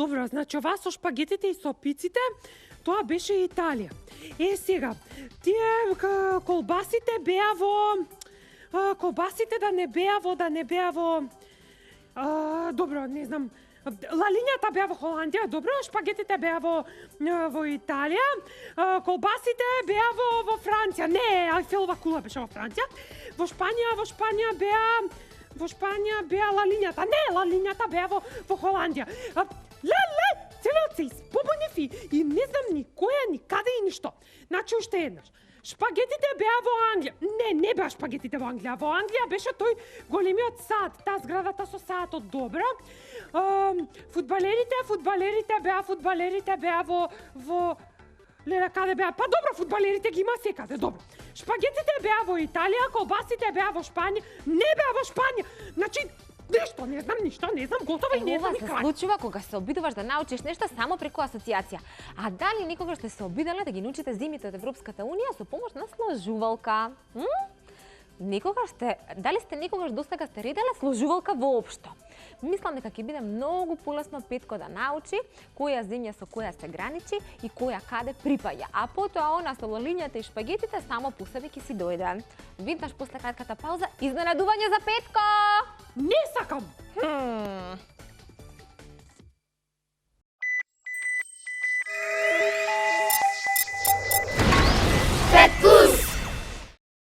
Добро, значи ова со шпагетите и со пиците, тоа беше Италија. Сега, тие колбасите беа во... колбасите да не беа во... добро, не знам... Лалињата беа во Холандија, добро, шпагетите беа во Италија, колбасите беа во Франција. Не, Айфелова кула беше во Франција. Во Шпанија беа лалињата. Не, лалињата беа во Холандија. Целиот се испобунив и не знам никоја, никаде и ништо. Значи уште еднаш. Шпагетите беа во Англија. Не беа шпагетите во Англија. Во Англија беше тој големиот сад, таа зградата со саатот, добро. Фудбалерите беа во Леле, каде беа? Па добро, фудбалерите ги има секаде, добро. Шпагетите беа во Италија, колбасите беа во Шпанија. Не беа во Шпанија. Значи, нешто, не знам ништо, не знам готово и не знам и крај. Ова се случува кога се обидуваш да научиш нешто само преку асоциација. А дали никогаш сте се обидале да ги научите зимите од Европската Унија со помош на сложувалка? Дали сте никогаш досега сте ределе сложувалка воопшто? Мислам дека ќе биде многу полесно Петко да научи која земја со која се граничи и која каде припаѓа. А потоа она со лалињата и шпагетите само по себе ќе си дојде. Виднаш после кратката пауза изненадување за Петко!